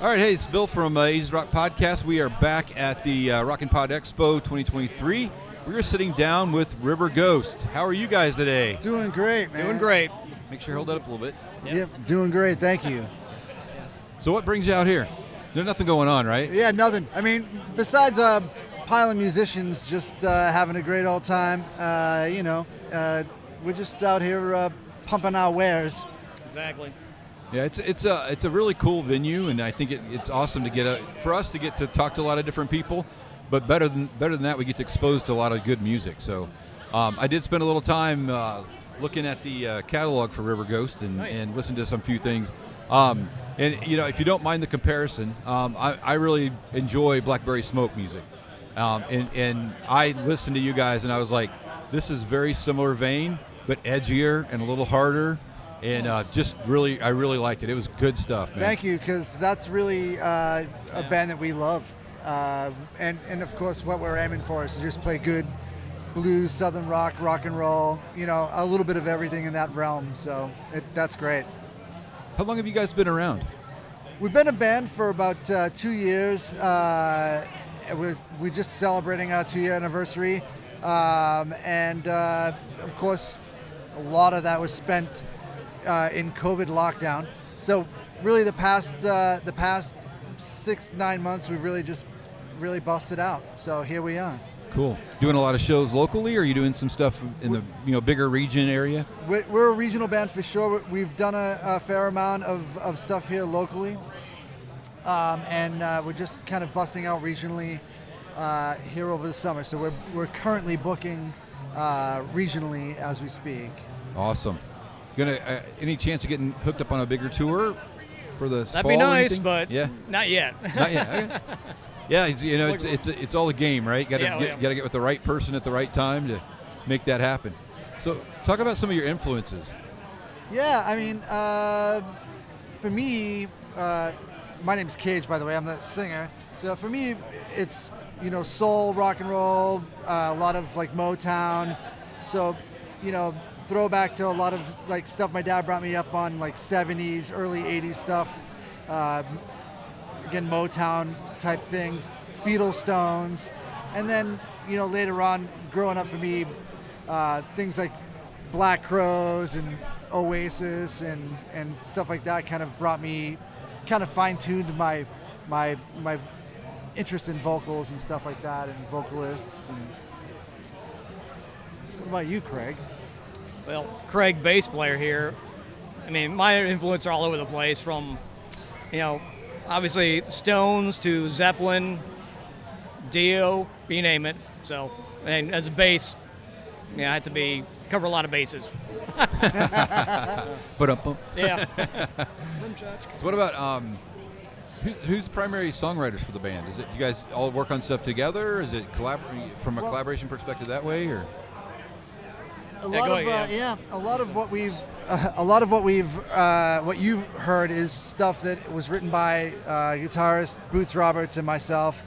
All right, hey, it's Bill from 80s Rock Podcast. We are back at the ROCKNPOD Expo 2023. We're sitting down with Riverghost. How are you guys today? Doing great, man. Doing great. Make sure you hold that up a little bit. Yep, doing great. Thank you. So what brings you out here? There's nothing going on, right? Yeah, nothing. I mean, besides a pile of musicians just having a great old time, we're just out here pumping our wares. Exactly. Yeah, it's a really cool venue, and I think it's awesome to for us to get to talk to a lot of different people. But better than that, we get to expose to a lot of good music. So I did spend a little time looking at the catalog for Riverghost and listen to some few things. And if you don't mind the comparison, I really enjoy Blackberry Smoke music. And I listened to you guys, and I was like, this is very similar vein, but edgier and a little harder. And I really liked it. It was good stuff, man. Thank you, because that's really a band that we love. And of course, what we're aiming for is to just play good blues, southern rock, rock and roll, a little bit of everything in that realm. So that's great. How long have you guys been around? We've been a band for about 2 years. We're just celebrating our 2-year anniversary. And of course, a lot of that was spent in COVID lockdown. So really the past 6-9 months, we've really busted out. So here we are. Cool. Doing a lot of shows locally, or are you doing some stuff in the bigger region area? We're a regional band for sure. We've done a fair amount of stuff here locally. And we're just kind of busting out regionally here over the summer. So we're currently booking regionally as we speak. Awesome. Any chance of getting hooked up on a bigger tour for the fall? That'd be nice, or but not yet. Not yet. Okay. Yeah, it's all a game, right? Got to get with the right person at the right time to make that happen. So, talk about some of your influences. Yeah, I mean, for me, my name's Cage, by the way. I'm the singer. So for me, it's soul, rock and roll, a lot of like Motown. So, throwback to a lot of like stuff my dad brought me up on, like 70s, early 80s stuff. Again, Motown type things, Beatles, Stones, and then later on, growing up for me, things like Black Crowes and Oasis and stuff like that kind of fine-tuned my interest in vocals and stuff like that, and vocalists. And what about you, Craig? Well, Craig, bass player here. I mean, my influences are all over the place, from, obviously Stones to Zeppelin, Dio, you name it. So, and as a bass, I had to cover a lot of bases. Yeah. So what about who's the primary songwriters for the band? Is it you guys all work on stuff together? Is it from a collaboration perspective that way, or? A lot of what you've heard is stuff that was written by guitarist Boots Roberts and myself,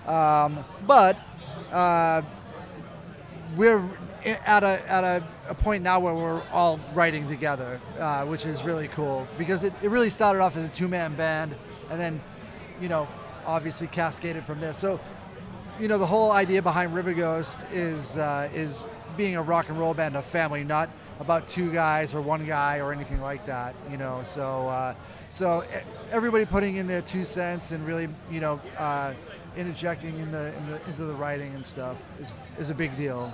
but we're at a point now where we're all writing together, which is really cool, because it really started off as a 2-man band, and then obviously cascaded from there. So the whole idea behind Riverghost is being a rock and roll band of family, not about 2 guys or 1 guy or anything like that, so everybody putting in their 2 cents and really interjecting into the writing and stuff is a big deal.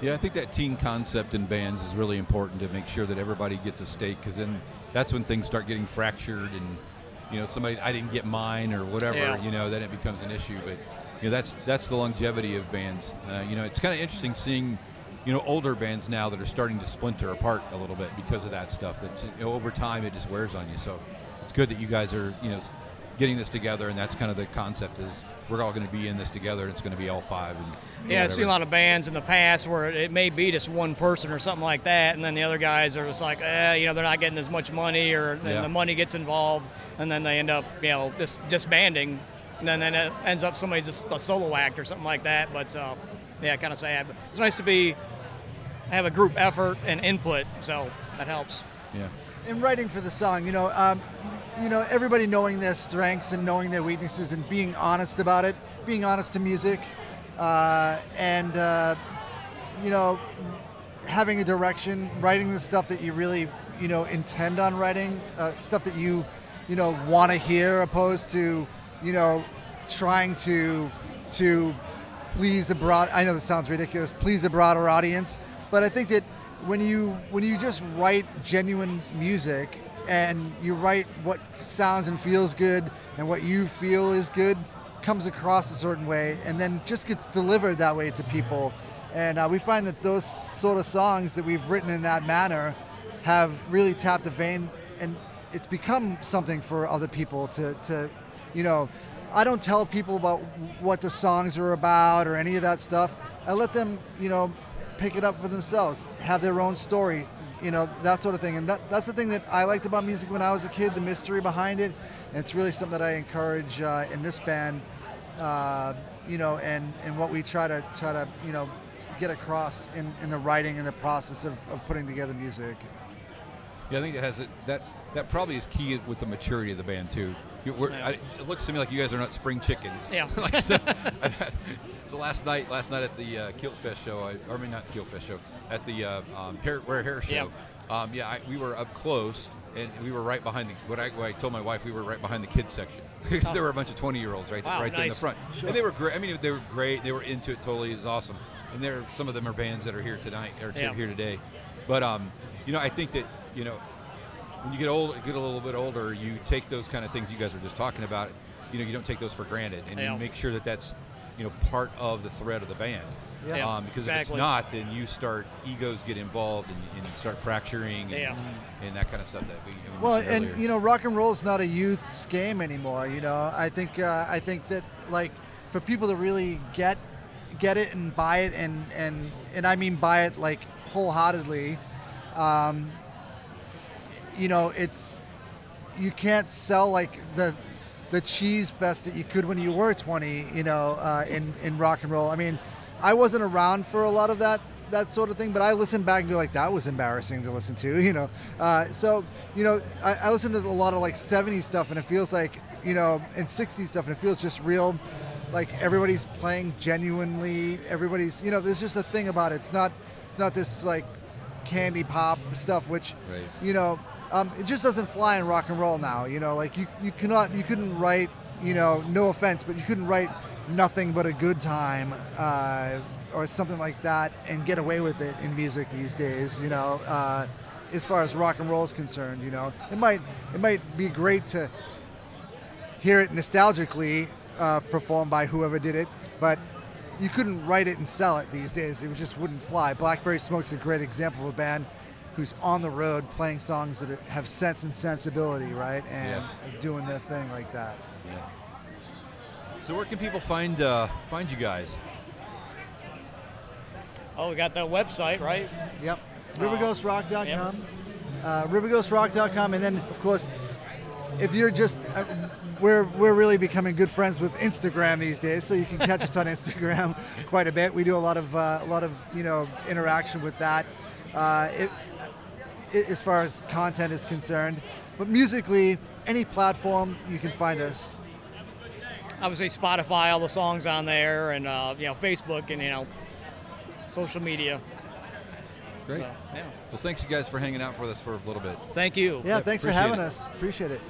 Yeah, I think that team concept in bands is really important, to make sure that everybody gets a stake, because then that's when things start getting fractured, and somebody, I didn't get mine or whatever, then it becomes an issue. But that's the longevity of bands. It's kind of interesting seeing older bands now that are starting to splinter apart a little bit because of that stuff. That over time it just wears on you. So it's good that you guys are getting this together, and that's kind of the concept, is we're all going to be in this together, and it's going to be all 5. I've seen a lot of bands in the past where it may be just one person or something like that, and then the other guys are just like, they're not getting as much money, or the money gets involved, and then they end up, just disbanding, and then it ends up somebody's just a solo act or something like that. But kind of sad. But it's nice to have a group effort and input, so that helps. Yeah. In writing for the song, everybody knowing their strengths and knowing their weaknesses and being honest about it, being honest to music, and having a direction, writing the stuff that you really, intend on writing, stuff that you want to hear, opposed to, trying to please a broad. I know this sounds ridiculous. Please a broader audience, but I think that when you just write genuine music and you write what sounds and feels good and what you feel is good, comes across a certain way, and then just gets delivered that way to people. And we find that those sort of songs that we've written in that manner have really tapped the vein, and it's become something for other people to I don't tell people about what the songs are about or any of that stuff. I let them, pick it up for themselves, have their own story, that sort of thing. And that's the thing that I liked about music when I was a kid, the mystery behind it. And it's really something that I encourage in this band, and what we try to get across in the writing and the process of putting together music. Yeah, I think that probably is key with the maturity of the band too. It looks to me like you guys are not spring chickens. Yeah. So last night at the Kilt Fest show, not Kilt Fest show, at the Hair show. Yeah. We were up close, and we were right behind what I told my wife, we were right behind the kids section because there were a bunch of 20-year-olds right there in the front, Sure. and they were great. I mean, they were great. They were into it totally. It was awesome. And some of them are bands that are here tonight or here today. But I think that when you get a little bit older, you take those kind of things you guys were just talking about. You don't take those for granted, and you make sure that that's part of the thread of the band. Yeah. Because exactly. if it's not, then egos get involved and start fracturing and that kind of stuff that we mentioned earlier. Rock and roll is not a youth's game anymore. I think that, like, for people to really get it and buy it, and I mean buy it like wholeheartedly. It's, you can't sell like the cheese fest that you could when you were 20, in rock and roll. I mean, I wasn't around for a lot of that sort of thing, but I listen back and go like, that was embarrassing to listen to, I listen to a lot of like 70s stuff, and it feels like, and 60s stuff, and it feels just real, like everybody's playing genuinely, everybody's, there's just a thing about it. It's not this like candy pop stuff, which, right. It just doesn't fly in rock and roll now. Like you couldn't write, no offense, but you couldn't write Nothing But a Good Time or something like that and get away with it in music these days. As far as rock and roll is concerned, it might be great to hear it nostalgically performed by whoever did it, but you couldn't write it and sell it these days. It just wouldn't fly. Blackberry Smoke's a great example of a band who's on the road playing songs that have sense and sensibility, right? And doing their thing like that. Yeah. So where can people find you guys? Oh, we got that website, right? Yep. Riverghostrock.com. Riverghostrock.com, and then of course, if you're just we're really becoming good friends with Instagram these days, so you can catch us on Instagram quite a bit. We do a lot of interaction with that. As far as content is concerned, but musically, any platform you can find us. Obviously, Spotify, all the songs on there, and Facebook, and social media. Great. So, Well, thanks you guys for hanging out with us for a little bit. Thank you. Yeah, thanks for appreciate having it. us. Appreciate it.